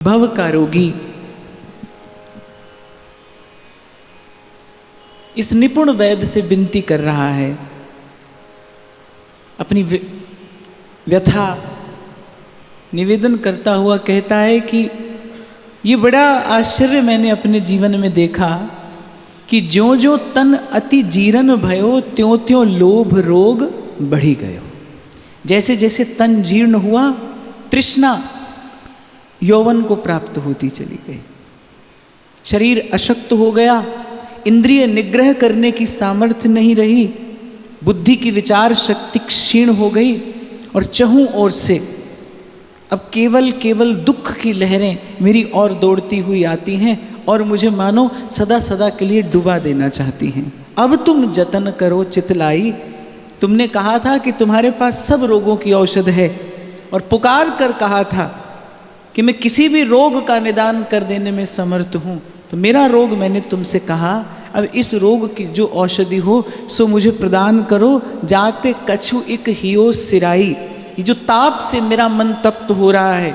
भव का रोगी इस निपुण वैद्य से विनती कर रहा है, अपनी व्यथा निवेदन करता हुआ कहता है कि ये बड़ा आश्चर्य मैंने अपने जीवन में देखा कि ज्यों ज्यों तन अति जीर्ण भयो त्यों त्यों लोभ रोग बढ़ी गयो। जैसे जैसे तन जीर्ण हुआ, तृष्णा यौवन को प्राप्त होती चली गई, शरीर अशक्त हो गया, इंद्रिय निग्रह करने की सामर्थ्य नहीं रही, बुद्धि की विचार शक्ति क्षीण हो गई और चहुं ओर से अब केवल केवल दुख की लहरें मेरी ओर दौड़ती हुई आती हैं और मुझे मानो सदा सदा के लिए डुबा देना चाहती हैं। अब तुम जतन करो चितलाई, तुमने कहा था कि तुम्हारे पास सब रोगों की औषध है और पुकार कर कहा था कि मैं किसी भी रोग का निदान कर देने में समर्थ हूँ। तो मेरा रोग मैंने तुमसे कहा, अब इस रोग की जो औषधि हो सो मुझे प्रदान करो। जाते कछु एक हियो सिराई, ये जो ताप से मेरा मन तप्त हो रहा है,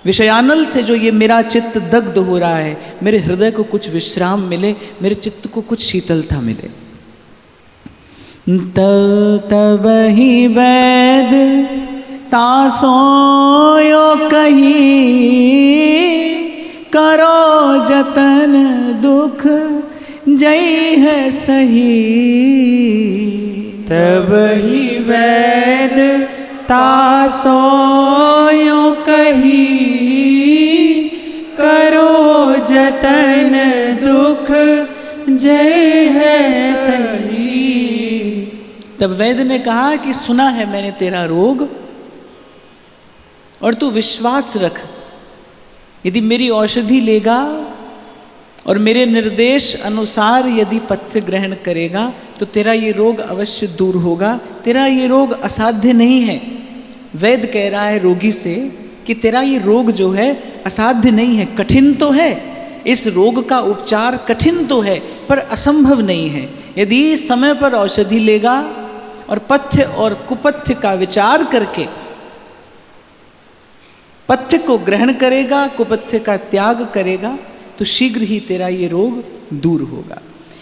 विषयानल से जो ये मेरा चित्त दग्ध हो रहा है, मेरे हृदय को कुछ विश्राम मिले, मेरे चित्त को कुछ शीतलता मिले। तब ही वैद तासोयो कही, करो जतन दुख जय है सही। तब ही वैद तासोयो कही, करो जतन दुख जय है सही। तब वैद्य ने कहा कि सुना है मैंने तेरा रोग और तू विश्वास रख, यदि मेरी औषधि लेगा और मेरे निर्देश अनुसार यदि पथ्य ग्रहण करेगा तो तेरा ये रोग अवश्य दूर होगा। तेरा ये रोग असाध्य नहीं है। वैद्य कह रहा है रोगी से कि तेरा ये रोग जो है असाध्य नहीं है, कठिन तो है, इस रोग का उपचार कठिन तो है पर असंभव नहीं है। यदि समय पर औषधि लेगा और पथ्य और कुपथ्य का विचार करके पथ्य को ग्रहण करेगा, कुपथ्य का त्याग करेगा तो शीघ्र ही तेरा ये रोग दूर होगा।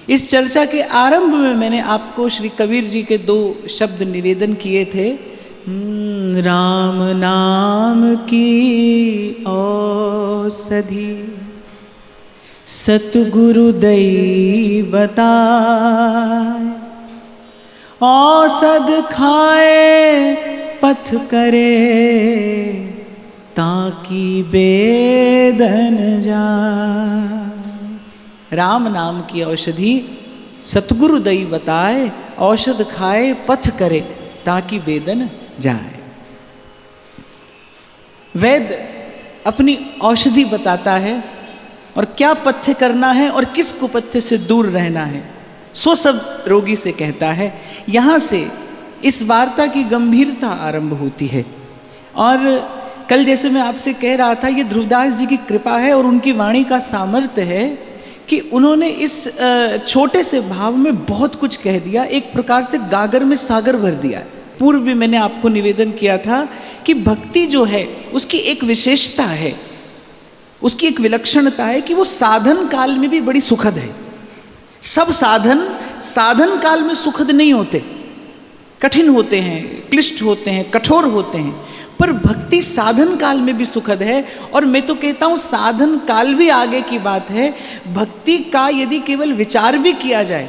इस चर्चा के आरंभ में मैंने आपको श्री कबीर जी के 2 शब्द निवेदन किए थे। राम नाम की औषधि सतगुरु दई बताए, औषध खाए पथ करे ताकि बेदन जाए। राम नाम की औषधि सतगुरु दई बताए, औषध खाए पथ करे ताकि वेदन जाए। वैद्य अपनी औषधि बताता है और क्या पथ्य करना है और किस कुपथ्य से दूर रहना है, सो सब रोगी से कहता है। यहाँ से इस वार्ता की गंभीरता आरंभ होती है। और कल जैसे मैं आपसे कह रहा था, ये ध्रुवदास जी की कृपा है और उनकी वाणी का सामर्थ्य है कि उन्होंने इस छोटे से भाव में बहुत कुछ कह दिया, एक प्रकार से गागर में सागर भर दिया। पूर्व भी मैंने आपको निवेदन किया था कि भक्ति जो है उसकी एक विशेषता है, उसकी एक विलक्षणता है कि वो साधन काल में भी बड़ी सुखद है। सब साधन काल में सुखद नहीं होते, कठिन होते हैं, क्लिष्ट होते हैं, कठोर होते हैं, पर भक्ति साधन काल में भी सुखद है। और मैं तो कहता हूँ साधन काल भी आगे की बात है। भक्ति का यदि केवल विचार भी किया जाए,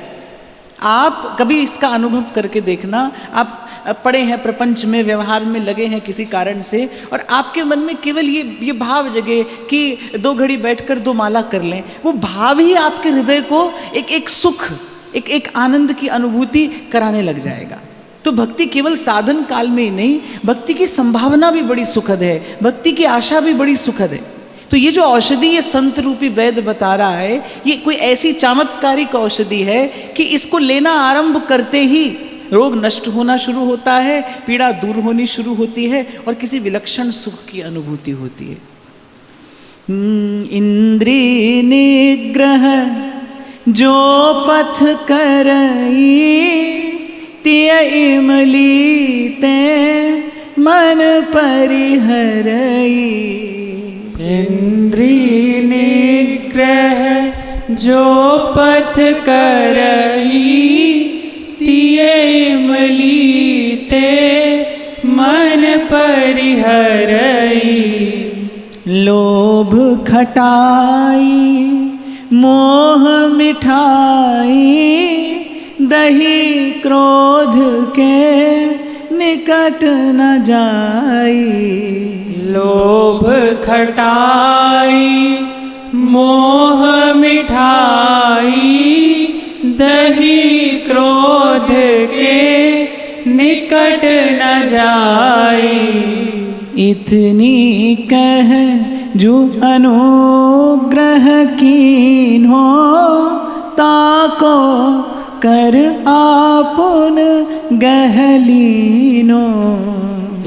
आप कभी इसका अनुभव करके देखना, आप पड़े हैं प्रपंच में, व्यवहार में लगे हैं किसी कारण से, और आपके मन में केवल ये भाव जगे कि 2 घड़ी बैठकर 2 माला कर लें, वो भाव ही आपके हृदय को एक सुख, एक आनंद की अनुभूति कराने लग जाएगा। तो भक्ति केवल साधन काल में ही नहीं, भक्ति की संभावना भी बड़ी सुखद है, भक्ति की आशा भी बड़ी सुखद है। तो ये जो औषधि ये संत रूपी वैद्य बता रहा है, ये कोई ऐसी चमत्कारिक औषधि है कि इसको लेना आरंभ करते ही रोग नष्ट होना शुरू होता है, पीड़ा दूर होनी शुरू होती है और किसी विलक्षण सुख की अनुभूति होती है। इंद्रिय निग्रह जो पथ करई, तिय इमली ते मन परिहरई। इंद्रिय निग्रह जो पथ करई, तिये इमली ते मन परिहरई। लोभ खटाई मोह मिठाई, दही क्रोध के निकट न जाई। लोभ खटाई मोह मिठाई, दही क्रोध के निकट न जाई। इतनी कह जो अनुग्रह कीन्हो, ताको कर आपुन गहलीनो।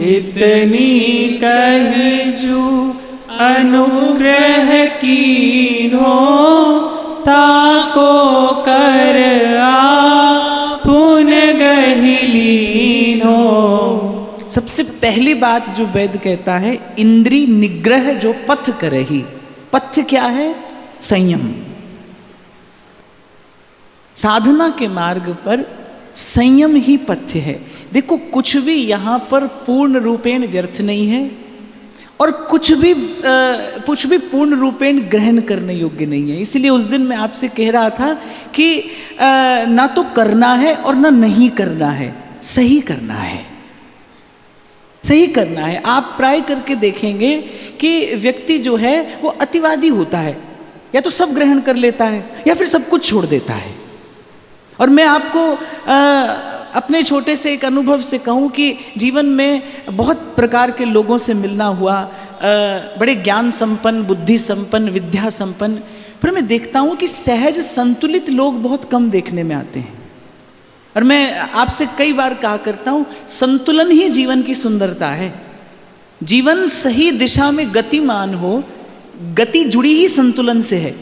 इतनी कह जो अनुग्रह कीन्हो, ताको कर आपुन गहलीनो। सबसे पहली बात जो वेद कहता है, इंद्रिय निग्रह जो पथ करही। पथ क्या है? संयम। साधना के मार्ग पर संयम ही पथ्य है। देखो, कुछ भी यहाँ पर पूर्ण रूपेण व्यर्थ नहीं है और कुछ भी पूर्ण रूपेण ग्रहण करने योग्य नहीं है। इसलिए उस दिन मैं आपसे कह रहा था कि ना तो करना है और ना नहीं करना है, सही करना है। सही करना है। आप प्राय करके देखेंगे कि व्यक्ति जो है वो अतिवादी होता है, या तो सब ग्रहण कर लेता है या फिर सब कुछ छोड़ देता है। और मैं आपको अपने छोटे से एक अनुभव से कहूँ कि जीवन में बहुत प्रकार के लोगों से मिलना हुआ, बड़े ज्ञान संपन्न, बुद्धि संपन्न, विद्या संपन्न, पर मैं देखता हूँ कि सहज संतुलित लोग बहुत कम देखने में आते हैं। और मैं आपसे कई बार कहा करता हूँ, संतुलन ही जीवन की सुंदरता है। जीवन सही दिशा में गतिमान हो, गति जुड़ी ही संतुलन से है।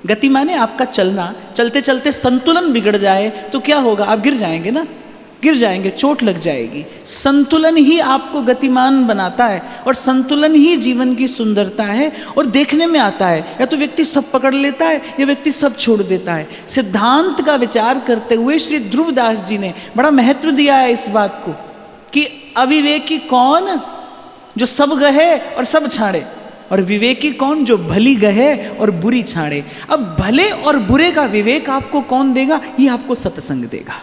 गति माने आपका चलना, चलते चलते संतुलन बिगड़ जाए तो क्या होगा? आप गिर जाएंगे ना, गिर जाएंगे, चोट लग जाएगी। संतुलन ही आपको गतिमान बनाता है और संतुलन ही जीवन की सुंदरता है। और देखने में आता है, या तो व्यक्ति सब पकड़ लेता है या व्यक्ति सब छोड़ देता है। सिद्धांत का विचार करते हुए श्री ध्रुवदास जी ने बड़ा महत्व दिया है इस बात को कि अविवेकी कौन जो सब गहे और सब छाड़े, और विवेकी कौन जो भली गहे और बुरी छाड़े। अब भले और बुरे का विवेक आपको कौन देगा? ये आपको सत्संग देगा।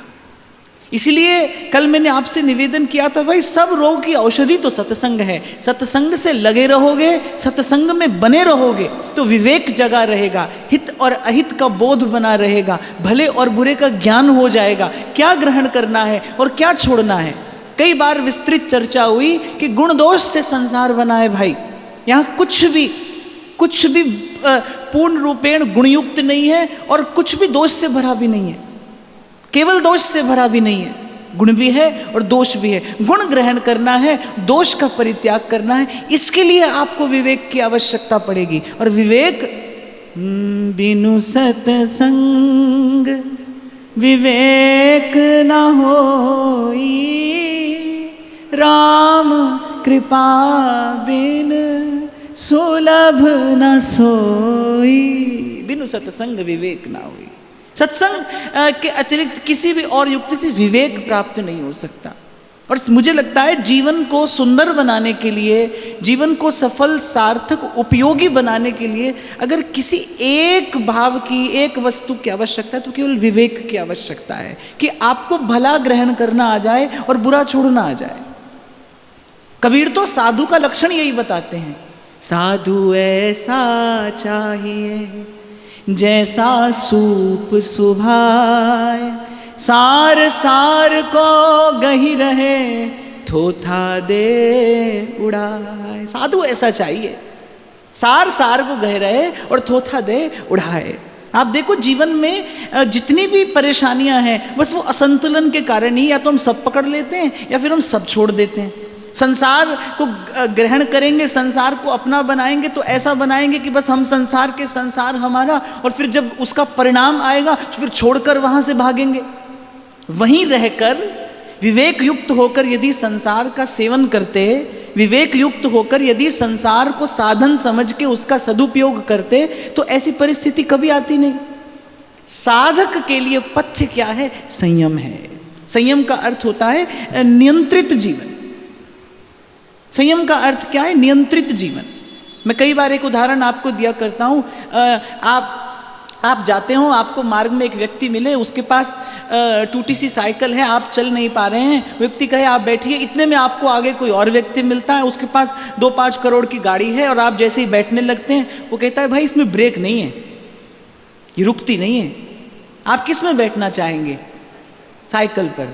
इसलिए कल मैंने आपसे निवेदन किया था, भाई सब रोग की औषधि तो सत्संग है। सत्संग से लगे रहोगे, सत्संग में बने रहोगे तो विवेक जगा रहेगा, हित और अहित का बोध बना रहेगा, भले और बुरे का ज्ञान हो जाएगा, क्या ग्रहण करना है और क्या छोड़ना है। कई बार विस्तृत चर्चा हुई कि गुण दोष से संसार बना है। भाई, यहाँ कुछ भी पूर्ण रूपेण गुणयुक्त नहीं है और कुछ भी दोष से भरा भी नहीं है। केवल दोष से भरा भी नहीं है, गुण भी है और दोष भी है। गुण ग्रहण करना है, दोष का परित्याग करना है, इसके लिए आपको विवेक की आवश्यकता पड़ेगी। और विवेक बिनु सत्संग विवेक न होई, राम कृपा बिन सुलभ न सोई। बिनु सत्संग विवेक ना हुई। सत्संग के अतिरिक्त किसी भी और युक्ति से विवेक प्राप्त नहीं हो सकता। और मुझे लगता है जीवन को सुंदर बनाने के लिए, जीवन को सफल, सार्थक, उपयोगी बनाने के लिए अगर किसी एक भाव की, एक वस्तु की आवश्यकता है तो केवल विवेक की आवश्यकता है कि आपको भला ग्रहण करना आ जाए और बुरा छोड़ना आ जाए। कबीर तो साधु का लक्षण यही बताते हैं, साधु ऐसा चाहिए जैसा सूप सुभाए, सार सार को गही रहे, थोथा दे उड़ाए। साधु ऐसा चाहिए, सार सार को गह रहे और थोथा दे उड़ाए। आप देखो जीवन में जितनी भी परेशानियां हैं बस वो असंतुलन के कारण ही, या तो हम सब पकड़ लेते हैं या फिर हम सब छोड़ देते हैं। संसार को ग्रहण करेंगे, संसार को अपना बनाएंगे तो ऐसा बनाएंगे कि बस हम संसार के, संसार हमारा, और फिर जब उसका परिणाम आएगा तो फिर छोड़कर वहां से भागेंगे। वहीं रहकर विवेक युक्त होकर यदि संसार का सेवन करते, विवेक युक्त होकर यदि संसार को साधन समझ के उसका सदुपयोग करते तो ऐसी परिस्थिति कभी आती नहीं। साधक के लिए पथ्य क्या है? संयम है। संयम का अर्थ होता है नियंत्रित जीवन। संयम का अर्थ क्या है? नियंत्रित जीवन। मैं कई बार एक उदाहरण आपको दिया करता हूँ। आप जाते हो, आपको मार्ग में एक व्यक्ति मिले, उसके पास टूटी सी साइकिल है, आप चल नहीं पा रहे हैं, व्यक्ति कहे आप बैठिए, इतने में आपको आगे कोई और व्यक्ति मिलता है, उसके पास 2-5 करोड़ की गाड़ी है और आप जैसे ही बैठने लगते हैं वो कहता है भाई इसमें ब्रेक नहीं है, ये रुकती नहीं है। आप किस में बैठना चाहेंगे? साइकिल पर।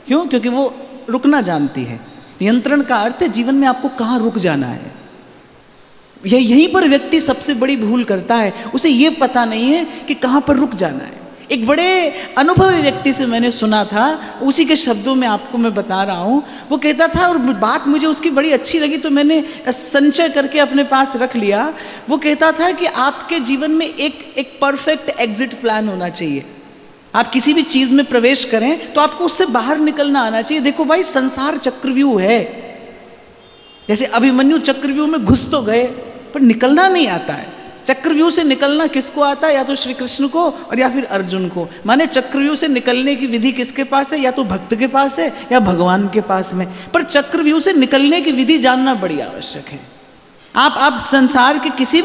क्यों? क्योंकि वो रुकना जानती है। नियंत्रण का अर्थ है जीवन में आपको कहाँ रुक जाना है। यहीं पर व्यक्ति सबसे बड़ी भूल करता है, उसे ये पता नहीं है कि कहाँ पर रुक जाना है। एक बड़े अनुभवी व्यक्ति से मैंने सुना था, उसी के शब्दों में आपको मैं बता रहा हूँ। वो कहता था, और बात मुझे उसकी बड़ी अच्छी लगी तो मैंने संचय करके अपने पास रख लिया। वो कहता था कि आपके जीवन में एक परफेक्ट एग्जिट प्लान होना चाहिए। आप किसी भी चीज़ में प्रवेश करें तो आपको उससे बाहर निकलना आना चाहिए। देखो भाई, संसार चक्रव्यूह है। जैसे अभिमन्यु चक्रव्यूह में घुस तो गए पर निकलना नहीं आता है। चक्रव्यूह से निकलना किसको आता है? या तो श्री कृष्ण को और या फिर अर्जुन को। माने चक्रव्यूह से निकलने की विधि किसके पास है? या तो भक्त के पास है या भगवान के पास में। पर चक्रव्यूह से निकलने की विधि जानना बड़ी आवश्यक है। आप संसार के किसी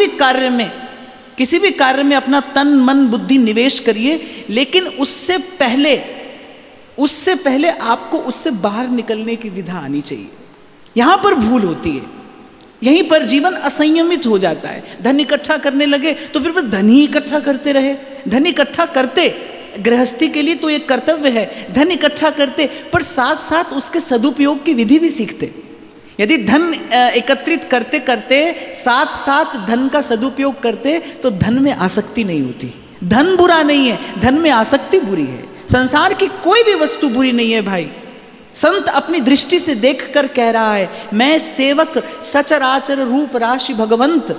भी कार्य में अपना तन मन बुद्धि निवेश करिए, लेकिन उससे पहले आपको उससे बाहर निकलने की विधा आनी चाहिए। यहां पर भूल होती है, यहीं पर जीवन असंयमित हो जाता है। धन इकट्ठा करने लगे तो फिर बस धन ही इकट्ठा करते रहे। धन इकट्ठा करते, गृहस्थी के लिए तो एक कर्तव्य है, धन इकट्ठा करते, पर साथ साथ उसके सदुपयोग की विधि भी सीखते। यदि धन एकत्रित करते करते साथ साथ धन का सदुपयोग करते तो धन में आसक्ति नहीं होती। धन बुरा नहीं है, धन में आसक्ति बुरी है। संसार की कोई भी वस्तु बुरी नहीं है भाई। संत अपनी दृष्टि से देखकर कह रहा है, मैं सेवक सचराचर रूप राशि भगवंत।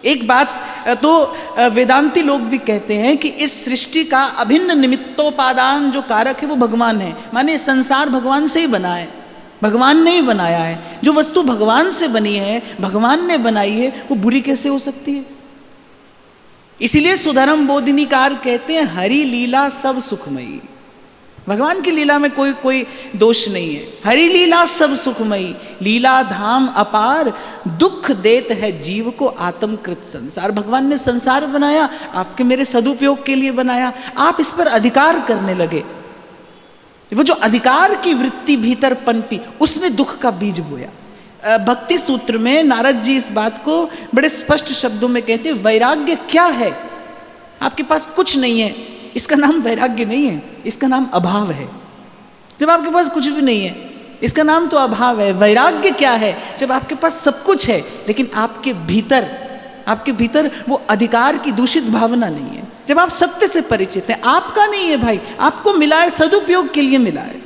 एक बात तो वेदांती लोग भी कहते हैं कि इस सृष्टि का अभिन्न निमित्तोपादान जो कारक है वो भगवान है। माने संसार भगवान से ही बना है, भगवान ने ही बनाया है। जो वस्तु भगवान से बनी है, भगवान ने बनाई है, वो बुरी कैसे हो सकती है? इसीलिए सुधर्म बोधिनीकार कहते हैं, हरि लीला सब सुखमयी। भगवान की लीला में कोई दोष नहीं है। हरि लीला सब सुखमयी, लीला धाम अपार, दुख देत है जीव को आत्मकृत संसार। भगवान ने संसार बनाया, आपके मेरे सदुपयोग के लिए बनाया। आप इस पर अधिकार करने लगे, वो जो अधिकार की वृत्ति भीतर पनपी, उसने दुख का बीज बोया। भक्ति सूत्र में नारद जी इस बात को बड़े स्पष्ट शब्दों में कहते हैं, वैराग्य क्या है? आपके पास कुछ नहीं है, इसका नाम वैराग्य नहीं है, इसका नाम अभाव है। जब आपके पास कुछ भी नहीं है, इसका नाम तो अभाव है। वैराग्य क्या है? जब आपके पास सब कुछ है लेकिन आपके भीतर वो अधिकार की दूषित भावना नहीं है। जब आप सत्य से परिचित हैं, आपका नहीं है भाई, आपको मिला है, सदुपयोग के लिए मिला है।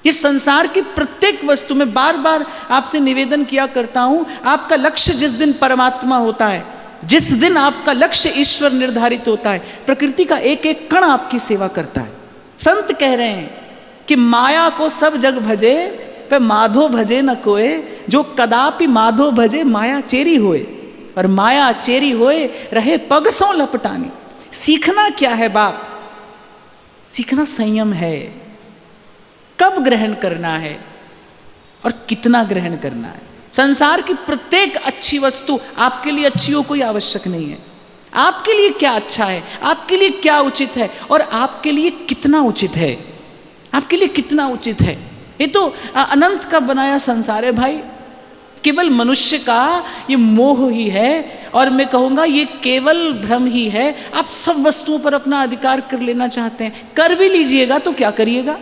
इस संसार की प्रत्येक वस्तु में बार बार आपसे निवेदन किया करता हूं, आपका लक्ष्य जिस दिन परमात्मा होता है, जिस दिन आपका लक्ष्य ईश्वर निर्धारित होता है, प्रकृति का एक एक कण आपकी सेवा करता है। संत कह रहे हैं कि माया को सब जग भजे, पे माधो भजे न कोय, जो कदापि माधो भजे माया चेरी होए, और माया चेरी होए रहे पग सो लपटानी। सीखना क्या है बाप? सीखना संयम है। कब ग्रहण करना है और कितना ग्रहण करना है। संसार की प्रत्येक अच्छी वस्तु आपके लिए अच्छी हो कोई आवश्यक नहीं है। आपके लिए क्या अच्छा है, आपके लिए क्या उचित है, और आपके लिए कितना उचित है, आपके लिए कितना उचित है। ये तो अनंत का बनाया संसार है भाई। केवल मनुष्य का ये मोह ही है, और मैं कहूँगा ये केवल भ्रम ही है। आप सब वस्तुओं पर अपना अधिकार कर लेना चाहते हैं, कर भी लीजिएगा तो क्या करिएगा।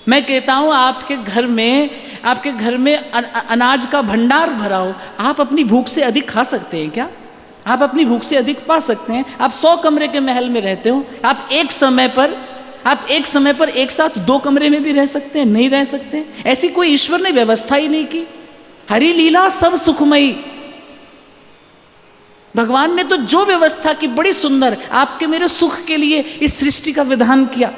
मैं कहता हूँ आपके घर में अनाज का भंडार भरा हो, आप अपनी भूख से अधिक खा सकते हैं क्या? आप अपनी भूख से अधिक पा सकते हैं? आप 100 कमरे के महल में रहते हो, आप एक समय पर एक साथ 2 कमरे में भी रह सकते हैं? नहीं रह सकते। ऐसी कोई ईश्वर ने व्यवस्था ही नहीं की। हरि लीला सब सुखमयी। भगवान ने तो जो व्यवस्था की बड़ी सुंदर, आपके मेरे सुख के लिए इस सृष्टि का विधान किया।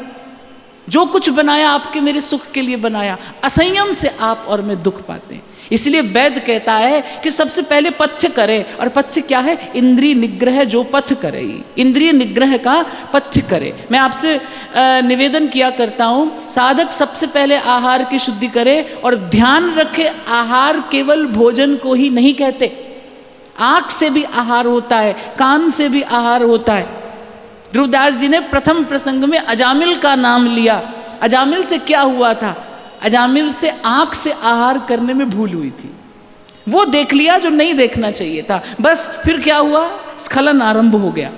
जो कुछ बनाया आपके मेरे सुख के लिए बनाया। असंयम से आप और मैं दुख पाते हैं। इसलिए वैद्य कहता है कि सबसे पहले पथ्य करे, और पथ्य क्या है? इंद्रिय निग्रह जो पथ करे, इंद्रिय निग्रह का पथ्य करे। मैं आपसे निवेदन किया करता हूँ, साधक सबसे पहले आहार की शुद्धि करे और ध्यान रखे आहार केवल भोजन को ही नहीं कहते, आँख से भी आहार होता है, कान से भी आहार होता है। ध्रुवदास जी ने प्रथम प्रसंग में अजामिल का नाम लिया। अजामिल से क्या हुआ था? अजामिल से आंख से आहार करने में भूल हुई थी, वो देख लिया जो नहीं देखना चाहिए था, बस फिर क्या हुआ? स्खलन आरंभ हो गया।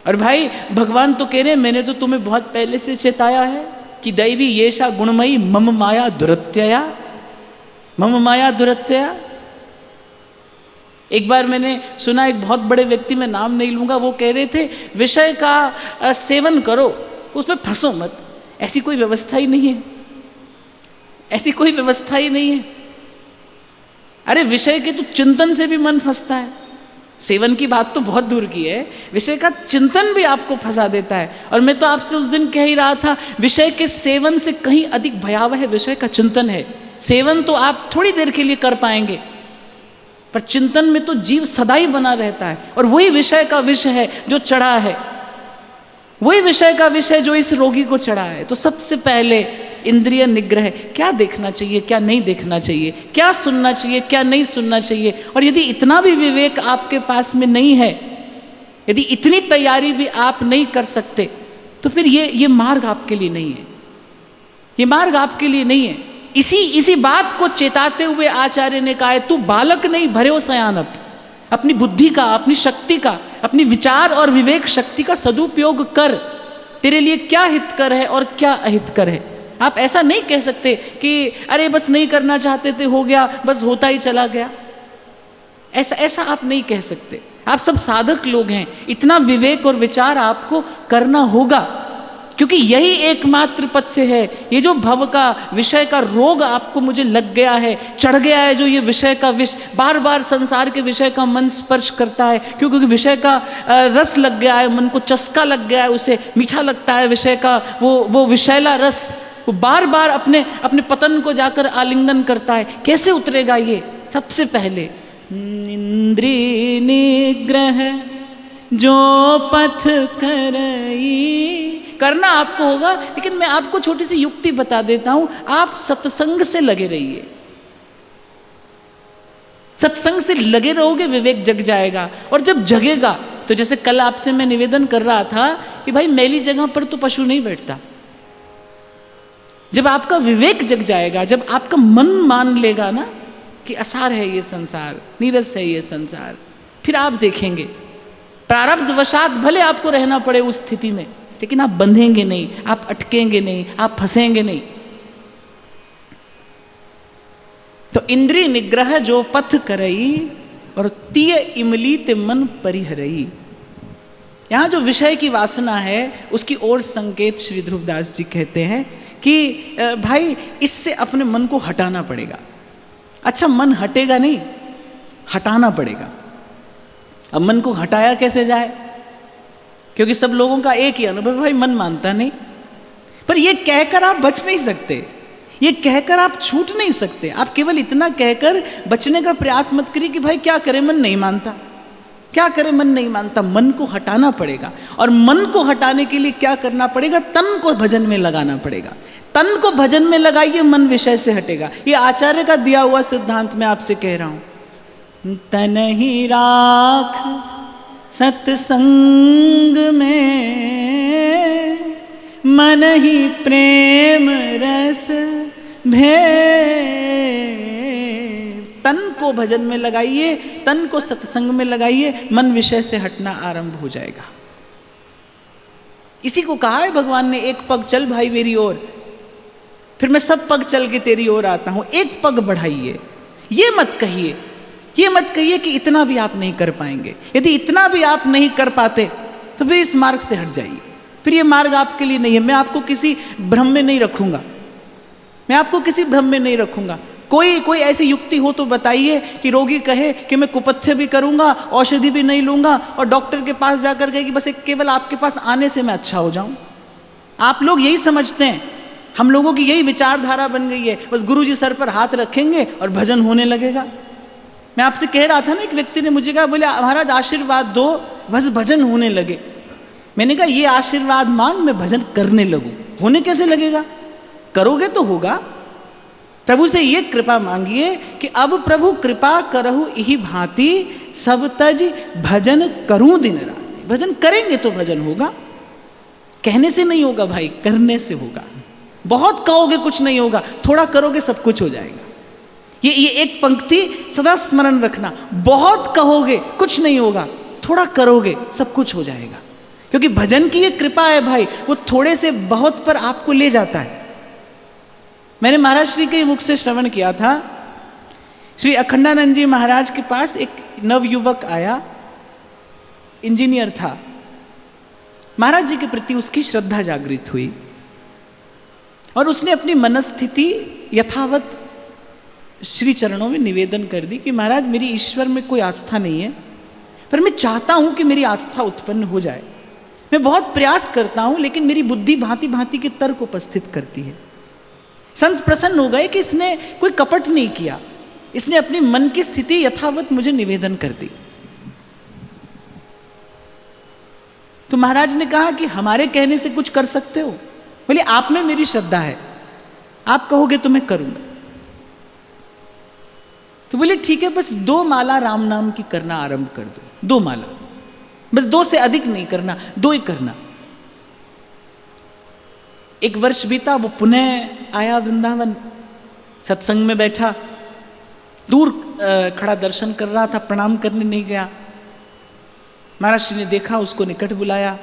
और भाई भगवान तो कह रहे हैं, मैंने तो तुम्हें बहुत पहले से चेताया है कि दैवी येषा गुणमयी मम माया दुरत्यया, मम माया दुरत्यया। एक बार मैंने सुना, एक बहुत बड़े व्यक्ति, में नाम नहीं लूंगा, वो कह रहे थे विषय का सेवन करो, उसमें फंसो मत। ऐसी कोई व्यवस्था ही नहीं है, ऐसी कोई व्यवस्था ही नहीं है। अरे विषय के तो चिंतन से भी मन फंसता है, सेवन की बात तो बहुत दूर की है, विषय का चिंतन भी आपको फंसा देता है। और मैं तो आपसे उस दिन कह ही रहा था, विषय के सेवन से कहीं अधिक भयावह विषय का चिंतन है। सेवन तो आप थोड़ी देर के लिए कर पाएंगे, पर चिंतन में तो जीव सदा ही बना रहता है, और वही विषय का विष है जो चढ़ा है, वही विषय का विषय जो इस रोगी को चढ़ा है। तो सबसे पहले इंद्रिय निग्रह, क्या देखना चाहिए, क्या नहीं देखना चाहिए, क्या सुनना चाहिए, क्या नहीं सुनना चाहिए। और यदि इतना भी विवेक आपके पास में नहीं है, यदि इतनी तैयारी भी आप नहीं कर सकते, तो फिर ये मार्ग आपके लिए नहीं है, ये मार्ग आपके लिए नहीं है। इसी बात को चेताते हुए आचार्य ने कहा है, तू बालक नहीं भरे सयानप, अपनी बुद्धि का, अपनी शक्ति का, अपनी विचार और विवेक शक्ति का सदुपयोग कर, तेरे लिए क्या हितकर है और क्या अहितकर है। आप ऐसा नहीं कह सकते कि अरे बस नहीं करना चाहते थे, हो गया, बस होता ही चला गया। ऐसा आप नहीं कह सकते। आप सब साधक लोग हैं, इतना विवेक और विचार आपको करना होगा, क्योंकि यही एकमात्र पथ्य है। ये जो भव का विषय का रोग आपको मुझे लग गया है, चढ़ गया है, जो ये विषय का विष बार बार संसार के विषय का मन स्पर्श करता है, क्योंकि विषय का रस लग गया है, मन को चस्का लग गया है, उसे मीठा लगता है विषय का वो विषैला रस, वो बार बार अपने पतन को जाकर आलिंगन करता है। कैसे उतरेगा ये? सबसे पहले इंद्रिय निग्रह जो पथ करई, करना आपको होगा। लेकिन मैं आपको छोटी सी युक्ति बता देता हूं, आप सत्संग से लगे रहिए, सत्संग से लगे रहोगे, विवेक जग जाएगा। और जब जगेगा तो जैसे कल आपसे मैं निवेदन कर रहा था कि भाई मैली जगह पर तो पशु नहीं बैठता। जब आपका विवेक जग जाएगा, जब आपका मन मान लेगा ना कि असार है ये संसार, नीरस है ये संसार, फिर आप देखेंगे प्रारब्ध वशात भले आपको रहना पड़े उस स्थिति में, लेकिन आप बंधेंगे नहीं, आप अटकेंगे नहीं, आप फंसेंगे नहीं। तो इंद्रिय निग्रह जो पथ करई और तीय इमली ते मन परिहरई। यहां जो विषय की वासना है उसकी ओर संकेत श्री ध्रुवदास जी कहते हैं कि भाई इससे अपने मन को हटाना पड़ेगा। अच्छा, मन हटेगा नहीं, हटाना पड़ेगा। अब मन को हटाया कैसे जाए? क्योंकि सब लोगों का एक ही अनुभव, भाई मन मानता नहीं। पर ये कहकर आप बच नहीं सकते, ये कहकर आप छूट नहीं सकते। आप केवल इतना कहकर बचने का प्रयास मत करिए कि भाई क्या करें, मन नहीं मानता, क्या करें, मन नहीं मानता। मन को हटाना पड़ेगा, और मन को हटाने के लिए क्या करना पड़ेगा? तन को भजन में लगाना पड़ेगा। तन को भजन में लगाइए, मन विषय से हटेगा। ये आचार्य का दिया हुआ सिद्धांत मैं आपसे कह रहा हूं। तन ही राख सत्संग में, मन ही प्रेम रस भे। तन को भजन में लगाइए, तन को सत्संग में लगाइए, मन विषय से हटना आरंभ हो जाएगा। इसी को कहा है भगवान ने, एक पग चल भाई मेरी ओर, फिर मैं सब पग चल के तेरी ओर आता हूं। एक पग बढ़ाइए। ये मत कहिए, ये मत कहिए कि इतना भी आप नहीं कर पाएंगे। यदि इतना भी आप नहीं कर पाते तो फिर इस मार्ग से हट जाइए, फिर ये मार्ग आपके लिए नहीं है। मैं आपको किसी भ्रम में नहीं रखूंगा, मैं आपको किसी भ्रम में नहीं रखूंगा। कोई ऐसी युक्ति हो तो बताइए कि रोगी कहे कि मैं कुपथ्य भी करूंगा, औषधि भी नहीं लूंगा, और डॉक्टर के पास जाकर कहे कि बस एक केवल आपके पास आने से मैं अच्छा हो जाऊं। आप लोग यही समझते हैं हम लोगों की यही विचारधारा बन गई है, बस गुरुजी सर पर हाथ रखेंगे और भजन होने लगेगा। मैं आपसे कह रहा था ना, एक व्यक्ति ने मुझे कहा, बोले महाराज आशीर्वाद दो बस भजन होने लगे। मैंने कहा ये आशीर्वाद मांग, मैं भजन करने लगूं। होने कैसे लगेगा? करोगे तो होगा। प्रभु से ये कृपा मांगिए कि अब प्रभु कृपा करहु इही भांति, सब तज भजन करूं दिन रात। भजन करेंगे तो भजन होगा। कहने से नहीं होगा भाई, करने से होगा। बहुत कहोगे कुछ नहीं होगा, थोड़ा करोगे सब कुछ हो जाएगा। ये एक पंक्ति सदा स्मरण रखना, बहुत कहोगे कुछ नहीं होगा, थोड़ा करोगे सब कुछ हो जाएगा। क्योंकि भजन की ये कृपा है भाई, वो थोड़े से बहुत पर आपको ले जाता है। मैंने महाराज श्री के मुख से श्रवण किया था, श्री अखंडानंद जी महाराज के पास एक नवयुवक आया, इंजीनियर था। महाराज जी के प्रति उसकी श्रद्धा जागृत हुई और उसने अपनी मनस्थिति यथावत श्री चरणों में निवेदन कर दी कि महाराज मेरी ईश्वर में कोई आस्था नहीं है, पर मैं चाहता हूं कि मेरी आस्था उत्पन्न हो जाए। मैं बहुत प्रयास करता हूं, लेकिन मेरी बुद्धि भांति भांति के तर्क उपस्थित करती है। संत प्रसन्न हो गए कि इसने कोई कपट नहीं किया, इसने अपनी मन की स्थिति यथावत मुझे निवेदन कर दी। तो महाराज ने कहा कि हमारे कहने से कुछ कर सकते हो? बोले आप में मेरी श्रद्धा है, आप कहोगे तो मैं करूंगा। तो बोले ठीक है, बस 2 माला राम नाम की करना आरंभ कर दो। 2 माला, बस 2 से अधिक नहीं करना, 2 ही करना। 1 वर्ष बीता, वो पुनः आया वृंदावन, सत्संग में बैठा, दूर खड़ा दर्शन कर रहा था, प्रणाम करने नहीं गया। महाराज श्री ने देखा, उसको निकट बुलाया।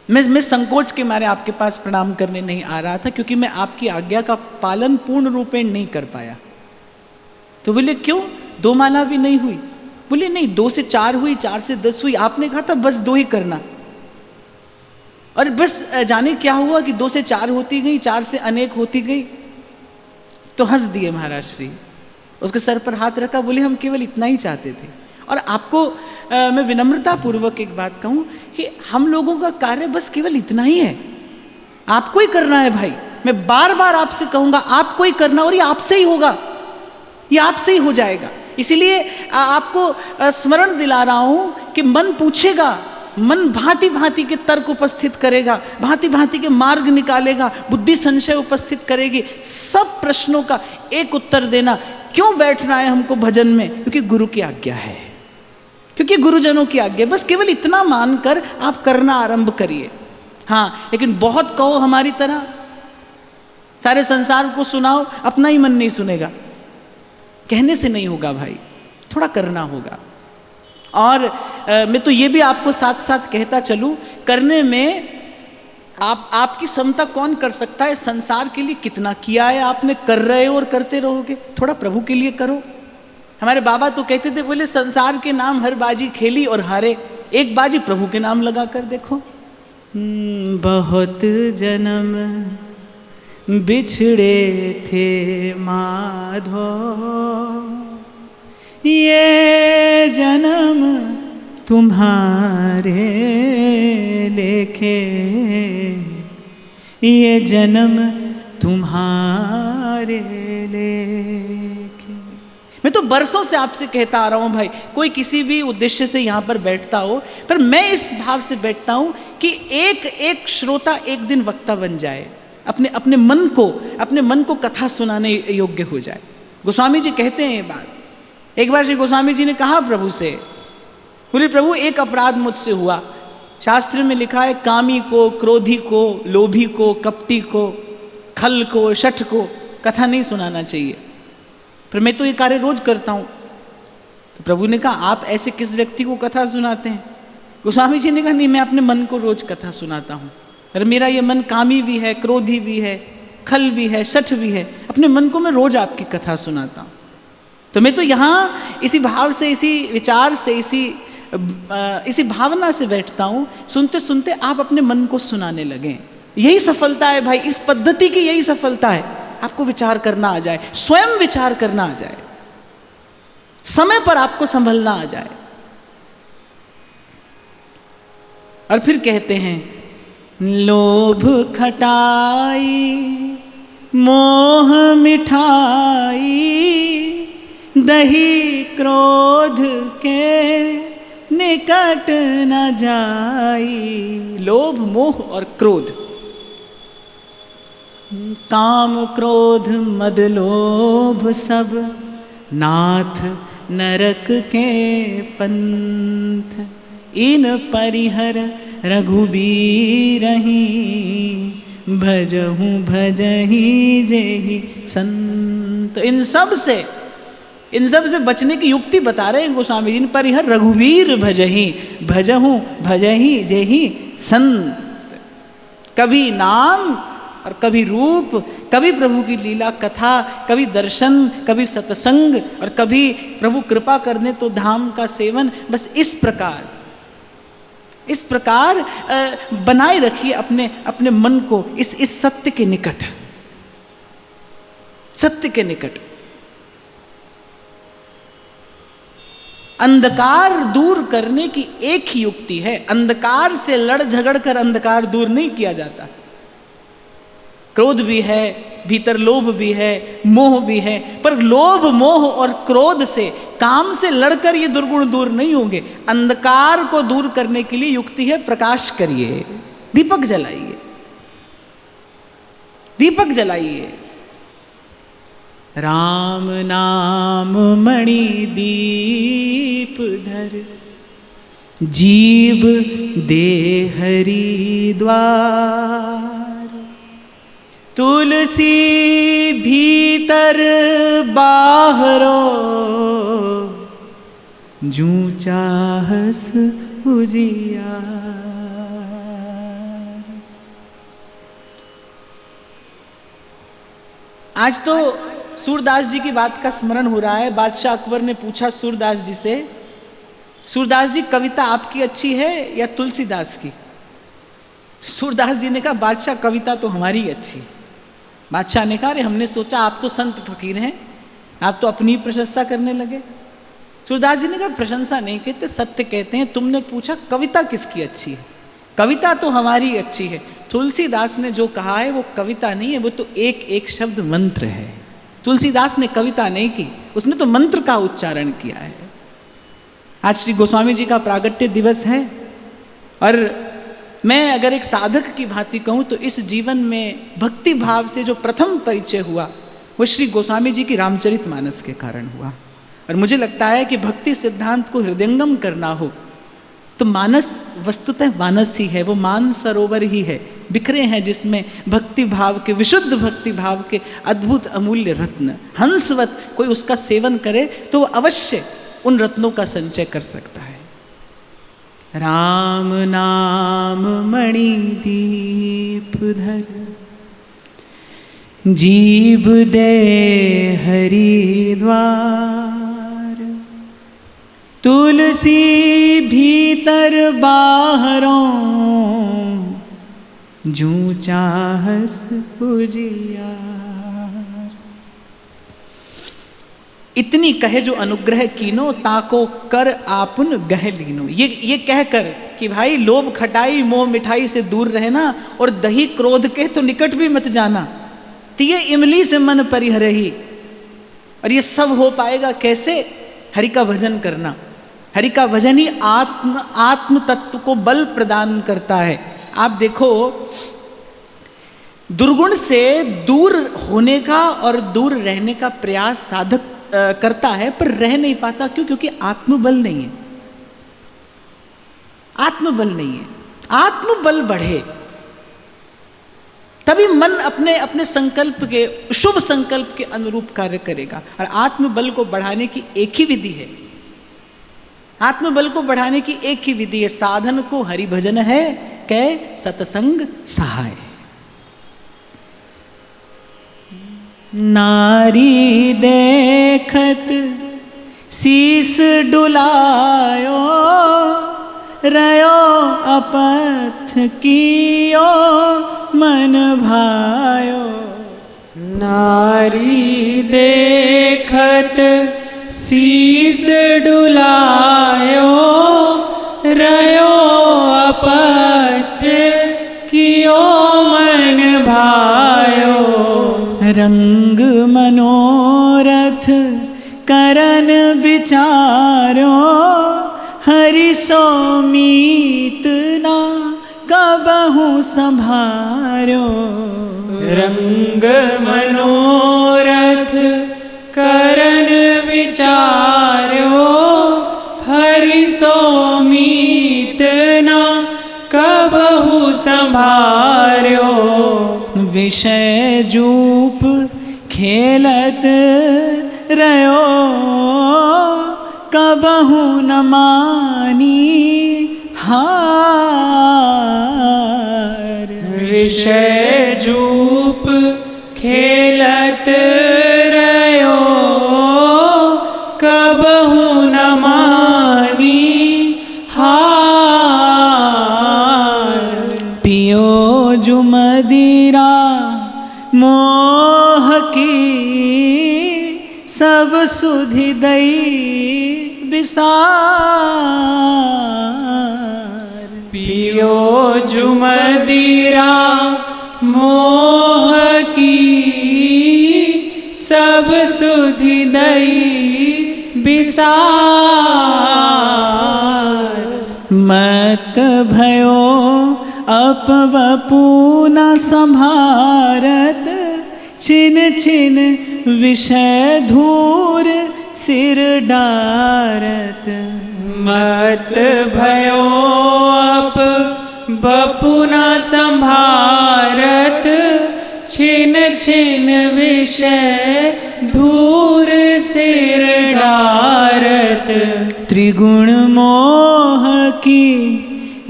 मैं संकोच के मारे आपके पास प्रणाम करने नहीं आ रहा था, क्योंकि मैं आपकी आज्ञा का पालन पूर्ण रूपेण नहीं कर पाया। तो बोले क्यों, 2 माला भी नहीं हुई? बोले नहीं, 2 से 4 हुई, 4 से 10 हुई। आपने कहा था बस 2 ही करना। और बस जाने क्या हुआ कि 2 से 4 होती गई, 4 से अनेक होती गई। तो हंस दिए महाराज श्री, उसके सर पर हाथ रखा, बोले हम केवल इतना ही चाहते थे। और आपको मैं विनम्रता पूर्वक एक बात कहूं कि हम लोगों का कार्य बस केवल इतना ही है, आपको ही करना है भाई। मैं बार बार आपसे कहूंगा, आपको ही करना, और ये आपसे ही होगा, ये आपसे ही हो जाएगा। इसीलिए आपको स्मरण दिला रहा हूं कि मन पूछेगा, मन भांति भांति के तर्क उपस्थित करेगा, भांति भांति के मार्ग निकालेगा, बुद्धि संशय उपस्थित करेगी। सब प्रश्नों का एक उत्तर देना। क्यों बैठना है हमको भजन में? क्योंकि गुरु की आज्ञा है, क्योंकि गुरुजनों की आज्ञा। बस केवल इतना मानकर आप करना आरंभ करिए। हाँ, लेकिन बहुत कहो हमारी तरह, सारे संसार को सुनाओ, अपना ही मन नहीं सुनेगा। कहने से नहीं होगा भाई, थोड़ा करना होगा। और मैं तो ये भी आपको साथ साथ कहता चलूं, करने में आपकी क्षमता कौन कर सकता है? संसार के लिए कितना किया है आपने, कर रहे हो और करते रहोगे। थोड़ा प्रभु के लिए करो। हमारे बाबा तो कहते थे, बोले संसार के नाम हर बाजी खेली और हारे, एक बाजी प्रभु के नाम लगा कर देखो। बहुत जन्म बिछड़े थे माधो, ये जन्म तुम्हारे लेखे, ये जन्म तुम्हारे लेखे। मैं तो बरसों से आपसे कहता आ रहा हूं भाई, कोई किसी भी उद्देश्य से यहां पर बैठता हो, पर मैं इस भाव से बैठता हूं कि एक एक श्रोता एक दिन वक्ता बन जाए, अपने मन को कथा सुनाने योग्य हो जाए। गोस्वामी जी कहते हैं ये बात। एक बार श्री गोस्वामी जी ने कहा प्रभु से, बोले प्रभु एक अपराध मुझसे हुआ। शास्त्र में लिखा है कामी को, क्रोधी को, लोभी को, कपटी को, खल को, शठ को कथा नहीं सुनाना चाहिए, पर मैं तो ये कार्य रोज करता हूं। तो प्रभु ने कहा आप ऐसे किस व्यक्ति को कथा सुनाते हैं? गोस्वामी जी ने कहा नहीं, मैं अपने मन को रोज कथा सुनाता हूं। अरे मेरा ये मन कामी भी है, क्रोधी भी है, खल भी है, शठ भी है, अपने मन को मैं रोज आपकी कथा सुनाता हूं। तो मैं तो यहाँ इसी भाव से, इसी विचार से, इसी भावना से बैठता हूँ। सुनते सुनते आप अपने मन को सुनाने लगें। यही सफलता है भाई, इस पद्धति की यही सफलता है। आपको विचार करना आ जाए, स्वयं विचार करना आ जाए, समय पर आपको संभलना आ जाए। और फिर कहते हैं लोभ खटाई मोह मिठाई, दही क्रोध के निकट न जाई। लोभ, मोह और क्रोध, काम क्रोध मद लोभ सब नाथ नरक के पंथ। इन परिहर रघुबीरहि, भजहु भजहि जेहि संत। इन सब से बचने की युक्ति बता रहे हैं गोस्वामी जी। इन परिहर रघुवीर भजहि, भजहु भजहि जेहि संत। कभी नाम और कभी रूप, कभी प्रभु की लीला कथा, कभी दर्शन, कभी सत्संग, और कभी प्रभु कृपा करने तो धाम का सेवन। बस इस प्रकार बनाए रखिए अपने मन को इस सत्य के निकट, सत्य के निकट। अंधकार दूर करने की एक ही युक्ति है। अंधकार से लड़ झगड़ कर अंधकार दूर नहीं किया जाता। क्रोध भी है, भीतर लोभ भी है, मोह भी है, पर लोभ, मोह और क्रोध से, काम से लड़कर ये दुर्गुण दूर नहीं होंगे। अंधकार को दूर करने के लिए युक्ति है, प्रकाश करिए, दीपक जलाइए, दीपक जलाइए। राम नाम मणि दीप धर, जीव दे हरि द्वार। तुलसी भीतर बाहरो, जूं चाहस उजियार। आज तो सूरदास जी की बात का स्मरण हो रहा है। बादशाह अकबर ने पूछा सूरदास जी से, सूरदास जी कविता आपकी अच्छी है या तुलसीदास की? सूरदास जी ने कहा बादशाह कविता तो हमारी अच्छी है। बादशाह ने कहा अरे हमने सोचा आप तो संत फकीर हैं, आप तो अपनी प्रशंसा करने लगे। सूरदास जी ने कहा प्रशंसा नहीं कहते, सत्य कहते हैं। तुमने पूछा कविता किसकी अच्छी है? कविता तो हमारी अच्छी है। तुलसीदास ने जो कहा है वो कविता नहीं है, वो तो एक एक शब्द मंत्र है। तुलसीदास ने कविता नहीं की, उसने तो मंत्र का उच्चारण किया है। आज श्री गोस्वामी जी का प्रागट्य दिवस है, और मैं अगर एक साधक की भांति कहूँ तो इस जीवन में भक्ति भाव से जो प्रथम परिचय हुआ वो श्री गोस्वामी जी की रामचरितमानस के कारण हुआ। और मुझे लगता है कि भक्ति सिद्धांत को हृदयंगम करना हो तो मानस वस्तुतः मानस ही है, वो मान सरोवर ही है, बिखरे हैं जिसमें भक्ति भाव के, विशुद्ध भक्ति भाव के अद्भुत अमूल्य रत्न। हंसवत कोई उसका सेवन करे तो वो अवश्य उन रत्नों का संचय कर सकता है। राम नाम मणि दीप धर, जीव दे हरि द्वार। तुलसी भीतर बाहरों, जूं चाहस उजियार। इतनी कहे जो अनुग्रह कीनो, ताको कर आपुन गह लीनो। ये कहकर कि भाई लोभ खटाई मोह मिठाई से दूर रहना, और दही क्रोध के तो निकट भी मत जाना। तिये इमली से मन परिहरहि। और ये सब हो पाएगा कैसे? हरि का भजन करना। हरि का भजन ही आत्म तत्व को बल प्रदान करता है। आप देखो, दुर्गुण से दूर होने का और दूर रहने का प्रयास साधक करता है, पर रह नहीं पाता। क्यों? क्योंकि आत्मबल नहीं है। आत्मबल नहीं है। आत्मबल बढ़े तभी मन अपने अपने संकल्प के, शुभ संकल्प के अनुरूप कार्य करेगा। और आत्मबल को बढ़ाने की एक ही विधि है, आत्मबल को बढ़ाने की एक ही विधि है, साधन को हरि भजन है, कै सतसंग सहाय। नारी देखत शीस डुलायो, रयो अपथ कियो मन भायो। नारी देखत शीस डुलायो, रयो अपथ कियो रंग मनोरथ करन विचारो, हरि सो मीत ना कबहु संभारो। रंग मनोरथ करन विचारो, हरि सो मीत ना कबहु संभारो। विषय जूप खेलत रहो, कबहु न मानी हार। विषय जूप खेलत रहो, कबहु न मानी हार। पियो जो मदिरा मोह की, सब सुधि दई विसार। पियो जो मदिरा मोह की, सब सुधि दई विसार। मत भयो अपवपु न संभारत, छिन छिन विषय धूर सिर डारत। मत भयो अप बपु न संभारत, छिन छिन विषय धूर सिर डारत। त्रिगुण मोह की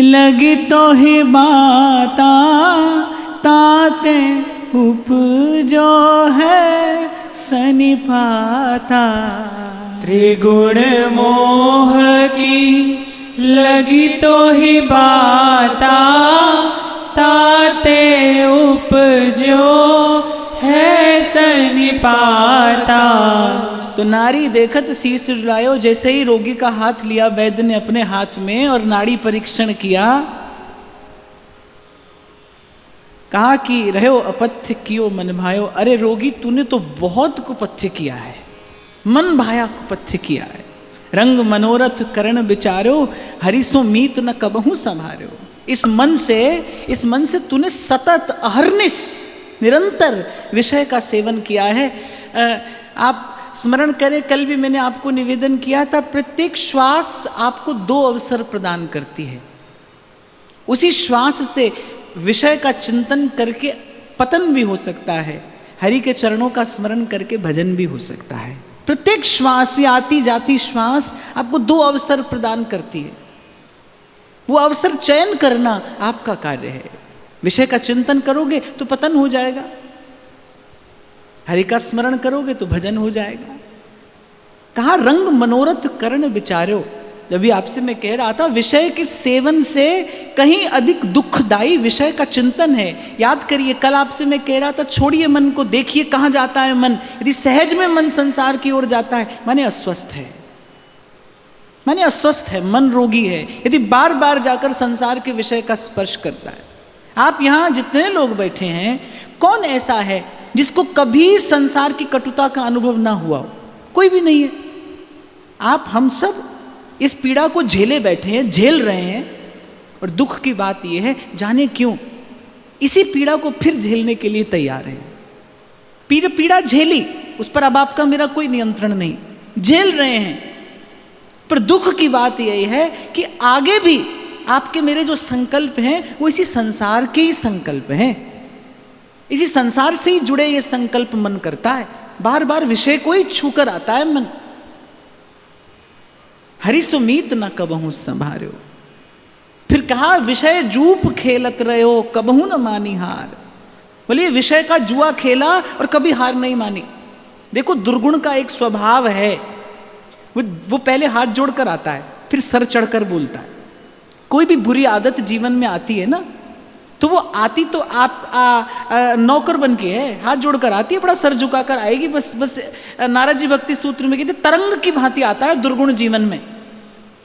लगी तो ही बाता, ताते उपजो है सनिपाता। त्रिगुण मोह की लगी तो ही बाता, ताते उपजो है सनिपाता। तो नारी देखत शीश झुलायो, जैसे ही रोगी का हाथ लिया वैद्य ने अपने हाथ में और नाड़ी परीक्षण किया, कहा कि रहो अपथ्य कियो मन भायो। अरे रोगी, तूने तो बहुत कुपथ्य किया है, मन भाया कुपथ्य किया है। रंग मनोरथ करण विचारो, हरिसो मीत न कबहू संभारो। इस मन से तूने सतत अहर्निश निरंतर विषय का सेवन किया है। आप स्मरण करें, कल भी मैंने आपको निवेदन किया था, प्रत्येक श्वास आपको 2 अवसर प्रदान करती है। उसी श्वास से विषय का चिंतन करके पतन भी हो सकता है, हरि के चरणों का स्मरण करके भजन भी हो सकता है। प्रत्येक श्वास, आती जाती श्वास आपको 2 अवसर प्रदान करती है। वो अवसर चयन करना आपका कार्य है। विषय का चिंतन करोगे तो पतन हो जाएगा, हरि का स्मरण करोगे तो भजन हो जाएगा। कहा रंग मनोरथ करण विचारो। जब भी आपसे मैं कह रहा था, विषय के सेवन से कहीं अधिक दुखदायी विषय का चिंतन है। याद करिए, कल आपसे मैं कह रहा था, छोड़िए मन को, देखिए कहाँ जाता है मन। यदि सहज में मन संसार की ओर जाता है, माने अस्वस्थ है, मन रोगी है। यदि बार बार जाकर संसार के विषय का स्पर्श करता है। आप यहाँ जितने लोग बैठे हैं, कौन ऐसा है जिसको कभी संसार की कटुता का अनुभव ना हुआ हो? कोई भी नहीं है। आप हम सब इस पीड़ा को झेले बैठे हैं, झेल रहे हैं। और दुख की बात यह है, जाने क्यों इसी पीड़ा को फिर झेलने के लिए तैयार हैं। पीड़ा झेली, उस पर अब आपका मेरा कोई नियंत्रण नहीं, झेल रहे हैं। पर दुख की बात यही है कि आगे भी आपके मेरे जो संकल्प हैं वो इसी संसार के ही संकल्प हैं। इसी संसार से ही जुड़े ये संकल्प मन करता है, बार बार विषय को ही छूकर आता है मन। हरि सुमीत न कबहू संभारो। फिर कहा विषय जूप खेलत रहो, कबहू न मानी हार। बोलिए विषय का जुआ खेला और कभी हार नहीं मानी। देखो दुर्गुण का एक स्वभाव है, वो पहले हाथ जोड़कर आता है, फिर सर चढ़कर बोलता है। कोई भी बुरी आदत जीवन में आती है ना, तो वो आती तो आप नौकर बन के है, हाथ जोड़कर आती है, बड़ा सर झुकाकर आएगी। बस नारद जी भक्ति सूत्र में कहते तरंग की भांति आता है दुर्गुण जीवन में।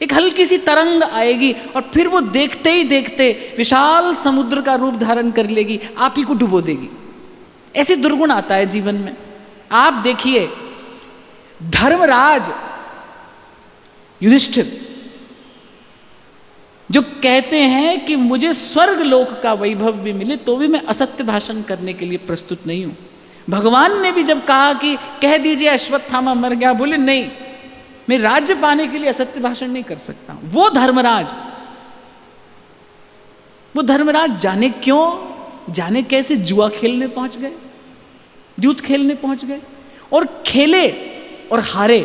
एक हल्की सी तरंग आएगी और फिर वो देखते ही देखते विशाल समुद्र का रूप धारण कर लेगी, आप ही को डुबो देगी। ऐसे दुर्गुण आता है जीवन में। आप देखिए धर्मराज युधिष्ठिर जो कहते हैं कि मुझे स्वर्ग लोक का वैभव भी मिले तो भी मैं असत्य भाषण करने के लिए प्रस्तुत नहीं हूं। भगवान ने भी जब कहा कि कह दीजिए अश्वत्थामा मर गया, बोले नहीं, मैं राज्य पाने के लिए असत्य भाषण नहीं कर सकता। वो धर्मराज जाने क्यों, जाने कैसे जुआ खेलने पहुंच गए, द्यूत खेलने पहुंच गए और खेले और हारे,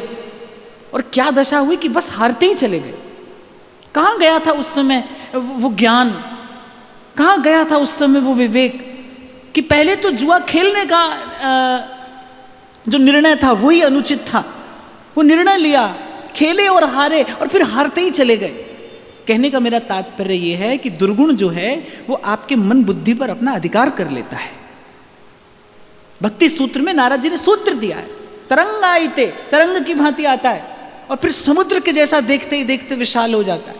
और क्या दशा हुई कि बस हारते ही चले गए। कहां गया था उस समय वो ज्ञान, कहां गया था उस समय वो विवेक कि पहले तो जुआ खेलने का जो निर्णय था वही अनुचित था, वो निर्णय लिया, खेले और हारे और फिर हारते ही चले गए। कहने का मेरा तात्पर्य यह है कि दुर्गुण जो है वो आपके मन बुद्धि पर अपना अधिकार कर लेता है। भक्ति सूत्र में नारद जी ने सूत्र दिया है, तरंग आईते, तरंग की भांति आता है और फिर समुद्र के जैसा देखते ही देखते विशाल हो जाता है।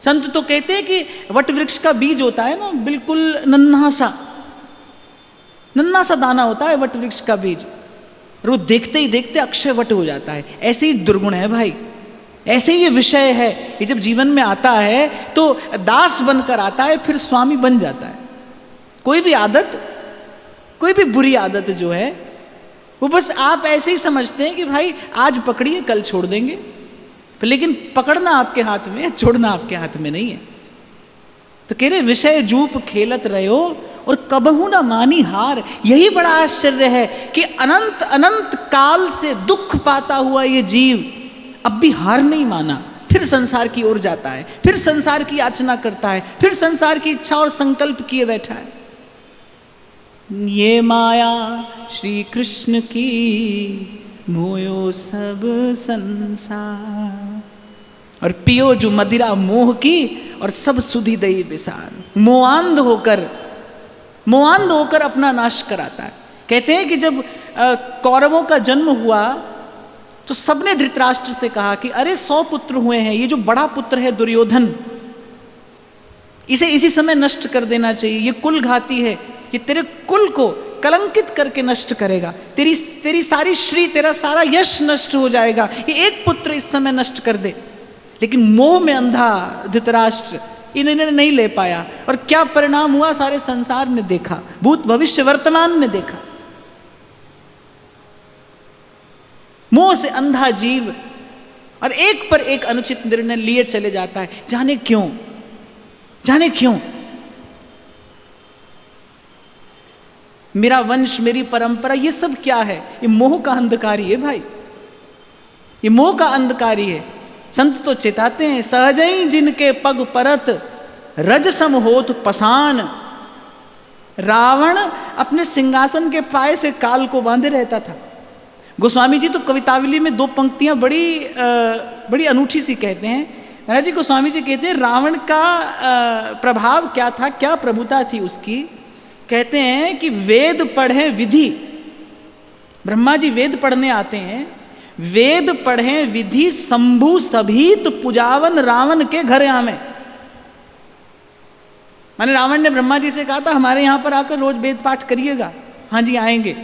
संत तो कहते हैं कि वट वृक्ष का बीज होता है ना, बिल्कुल नन्हा सा दाना होता है वट वृक्ष का बीज, और वो देखते ही देखते अक्षय वट हो जाता है। ऐसे ही दुर्गुण है भाई, ऐसे ही ये विषय है। ये जब जीवन में आता है तो दास बनकर आता है, फिर स्वामी बन जाता है। कोई भी आदत, कोई भी बुरी आदत जो है वो बस आप ऐसे ही समझते हैं कि भाई आज पकड़िए कल छोड़ देंगे, लेकिन पकड़ना आपके हाथ में है, छोड़ना आपके हाथ में नहीं है। तो कह रहे विषय जूप खेलत रहो और कबहू ना मानी हार। यही बड़ा आश्चर्य है कि अनंत अनंत काल से दुख पाता हुआ ये जीव अब भी हार नहीं माना, फिर संसार की ओर जाता है, फिर संसार की याचना करता है, फिर संसार की इच्छा और संकल्प किए बैठा है। ये माया श्री कृष्ण की मोयो सब संसार, और पियो जो मदिरा मोह की और सब सुधि दई विसार। मोहांध होकर अपना नाश कराता है। कहते हैं कि जब कौरवों का जन्म हुआ तो सबने धृतराष्ट्र से कहा कि अरे 100 पुत्र हुए हैं, ये जो बड़ा पुत्र है दुर्योधन, इसे इसी समय नष्ट कर देना चाहिए, ये कुल घाती है, ये तेरे कुल को कलंकित करके नष्ट करेगा, तेरी सारी श्री, तेरा सारा यश नष्ट हो जाएगा, ये एक पुत्र इस समय नष्ट कर दे। लेकिन मोह में अंधा धृतराष्ट्र इन्होंने नहीं ले पाया, और क्या परिणाम हुआ सारे संसार ने देखा, भूत भविष्य वर्तमान ने देखा। मोह से अंधा जीव और एक पर एक अनुचित निर्णय लिए चले जाता है, जाने क्यों, जाने क्यों। मेरा वंश, मेरी परंपरा, ये सब क्या है? ये मोह का अंधकार ही है भाई, ये मोह का अंधकार ही है। संत तो चेताते हैं, सहजई जिनके पग परत रज सम होत पसान। रावण अपने सिंहासन के पाए से काल को बांधे रहता था। गोस्वामी जी तो कवितावली में 2 पंक्तियां बड़ी अनूठी सी कहते हैं। महाराज जी गोस्वामी जी कहते हैं रावण का प्रभाव क्या था, क्या प्रभुता थी उसकी। कहते हैं कि वेद पढ़े विधि, ब्रह्मा जी वेद पढ़ने आते हैं, वेद पढ़े विधि शंभु सभीत पुजावन रावण के घर आवे। माने रावण ने ब्रह्मा जी से कहा था हमारे यहां पर आकर रोज वेद पाठ करिएगा। हाँ जी आएंगे।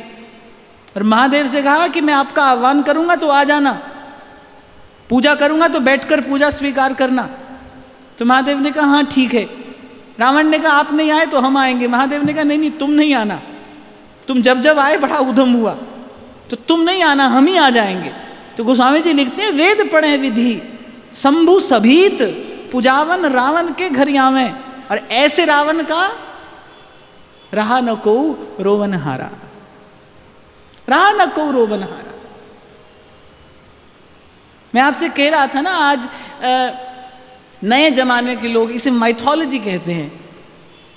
और महादेव से कहा कि मैं आपका आह्वान करूंगा तो आ जाना, पूजा करूंगा तो बैठकर पूजा स्वीकार करना। तो महादेव ने कहा हाँ ठीक है। रावण ने कहा आप नहीं आए तो हम आएंगे। महादेव ने कहा नहीं नहीं तुम नहीं आना, तुम जब जब आए बड़ा उधम हुआ, तो तुम नहीं आना, हम ही आ जाएंगे। तो गोस्वामी जी लिखते हैं वेद पढ़े विधि शंभु सभीत पुजावन रावण के घर आवे। और ऐसे रावण का रहा न को रोवन हारा, रहा न को रोवन हारा। मैं आपसे कह रहा था ना, आज नए जमाने के लोग इसे माइथोलॉजी कहते हैं।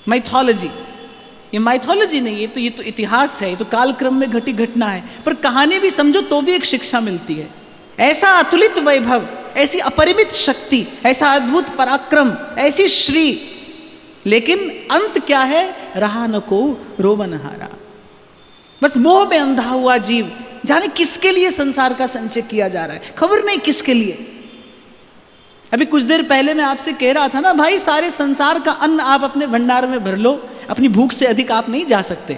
माइथोलॉजी, ये माइथोलॉजी नहीं है, ये तो इतिहास है, ये तो कालक्रम में घटी घटना है। पर कहानी भी समझो तो भी एक शिक्षा मिलती है। ऐसा अतुलित वैभव, ऐसी अपरिमित शक्ति, ऐसा अद्भुत पराक्रम, ऐसी श्री, लेकिन अंत क्या है? रहा न को रोवन हारा। बस मोह में अंधा हुआ जीव, जाने किसके लिए संसार का संचय किया जा रहा है, खबर नहीं किसके लिए। अभी कुछ देर पहले मैं आपसे कह रहा था ना भाई, सारे संसार का अन्न आप अपने भंडार में भर लो, अपनी भूख से अधिक आप नहीं जा सकते।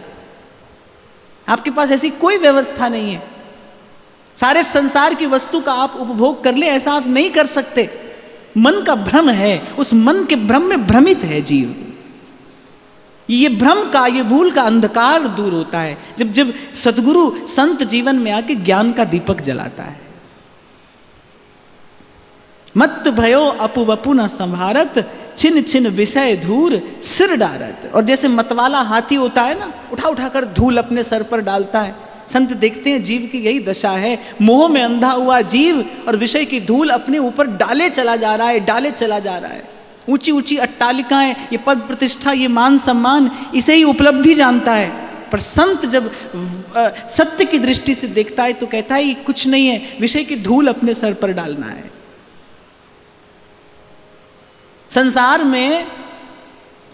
आपके पास ऐसी कोई व्यवस्था नहीं है। सारे संसार की वस्तु का आप उपभोग कर ले, ऐसा आप नहीं कर सकते। मन का भ्रम है, उस मन के भ्रम में भ्रमित है जीव। ये भ्रम का, ये भूल का अंधकार दूर होता है जब जब सद्गुरु संत जीवन में आके ज्ञान का दीपक जलाता है। मत भयो अपु वपु न संभारत, छिन छिन विषय धूर सिर डारत। और जैसे मतवाला हाथी होता है ना, उठा उठा कर धूल अपने सर पर डालता है। संत देखते हैं जीव की यही दशा है। मोह में अंधा हुआ जीव और विषय की धूल अपने ऊपर डाले चला जा रहा है, डाले चला जा रहा है। ऊंची ऊंची अट्टालिकाएं, ये पद प्रतिष्ठा, ये मान सम्मान, इसे ही उपलब्धि जानता है। पर संत जब सत्य की दृष्टि से देखता है तो कहता है ये कुछ नहीं है, विषय की धूल अपने सर पर डालना है। संसार में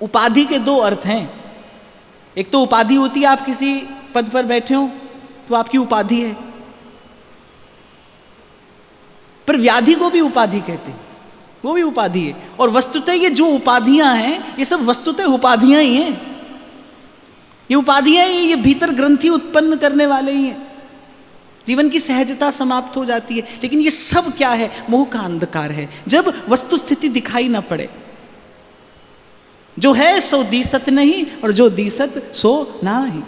उपाधि के दो अर्थ हैं। एक तो उपाधि होती है, आप किसी पद पर बैठे हो तो आपकी उपाधि है, पर व्याधि को भी उपाधि कहते हैं, वो भी उपाधि है। और वस्तुतः ये जो उपाधियां हैं, ये सब वस्तुतः उपाधियां ही हैं। ये उपाधियां ही, ये भीतर ग्रंथि उत्पन्न करने वाले ही हैं। जीवन की सहजता समाप्त हो जाती है। लेकिन ये सब क्या है? मोह का अंधकार है। जब वस्तु स्थिति दिखाई ना पड़े, जो है सो दीसत नहीं और जो दीसत सो नाही।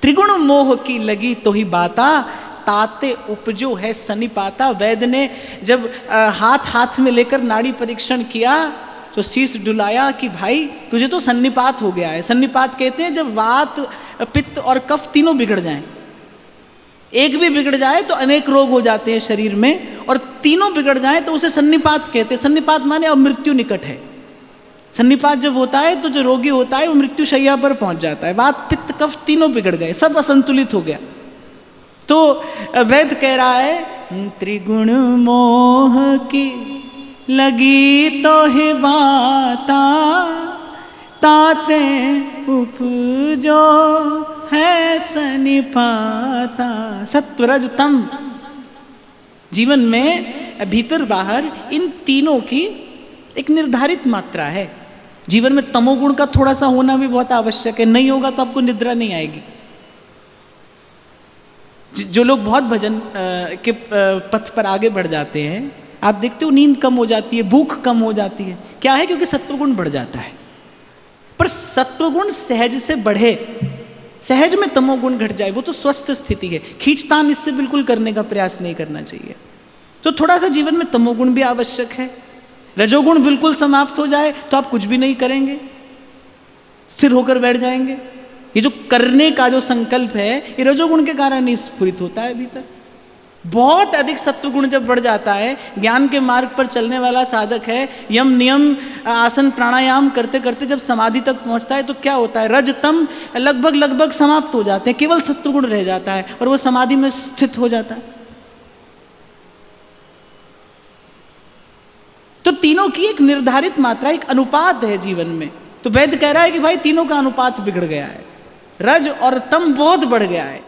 त्रिगुण मोह की लगी तो ही बाता, ताते उपजो है सन्निपाता। वैद्य ने जब हाथ हाथ में लेकर नाड़ी परीक्षण किया तो शीश डुलाया कि भाई तुझे तो सन्निपात हो गया है। सन्निपात कहते हैं जब वात, पित्त और कफ तीनों बिगड़ जाएं। एक भी बिगड़ जाए तो अनेक रोग हो जाते हैं शरीर में, और तीनों बिगड़ जाए तो उसे सन्निपात कहते हैं। सन्निपात माने अब मृत्यु निकट है। सन्निपात जब होता है तो जो रोगी होता है वो मृत्यु शैया पर पहुंच जाता है। वात, पित्त, कफ तीनों बिगड़ गए, सब असंतुलित हो गया। तो वैद्य कह रहा है त्रिगुण मोह की लगी तो है बाता, ताते उपजो है सनिपाता। सत्व रज तम, जीवन में भीतर बाहर इन तीनों की एक निर्धारित मात्रा है। जीवन में तमोगुण का थोड़ा सा होना भी बहुत आवश्यक है। नहीं होगा तो आपको निद्रा नहीं आएगी। जो लोग बहुत भजन के पथ पर आगे बढ़ जाते हैं, आप देखते हो नींद कम हो जाती है, भूख कम हो जाती है। क्या है? क्योंकि सत्वगुण बढ़ जाता है। पर सत्वगुण सहज से बढ़े, सहज में तमोगुण घट जाए, वो तो स्वस्थ स्थिति है। खींचतान इससे बिल्कुल करने का प्रयास नहीं करना चाहिए। तो थोड़ा सा जीवन में तमोगुण भी आवश्यक है। रजोगुण बिल्कुल समाप्त हो जाए तो आप कुछ भी नहीं करेंगे, स्थिर होकर बैठ जाएंगे। ये जो करने का जो संकल्प है, ये रजोगुण के कारण ही स्फुरित होता है भीतर। बहुत अधिक सत्वगुण जब बढ़ जाता है, ज्ञान के मार्ग पर चलने वाला साधक है, यम नियम आसन प्राणायाम करते करते जब समाधि तक पहुंचता है तो क्या होता है? रज तम लगभग समाप्त हो जाते हैं, केवल सत्वगुण रह जाता है और वो समाधि में स्थित हो जाता है। तो तीनों की एक निर्धारित मात्रा, एक अनुपात है जीवन में। तो वैद्य कह रहा है कि भाई तीनों का अनुपात बिगड़ गया है, रज और तम बहुत बढ़ गया है।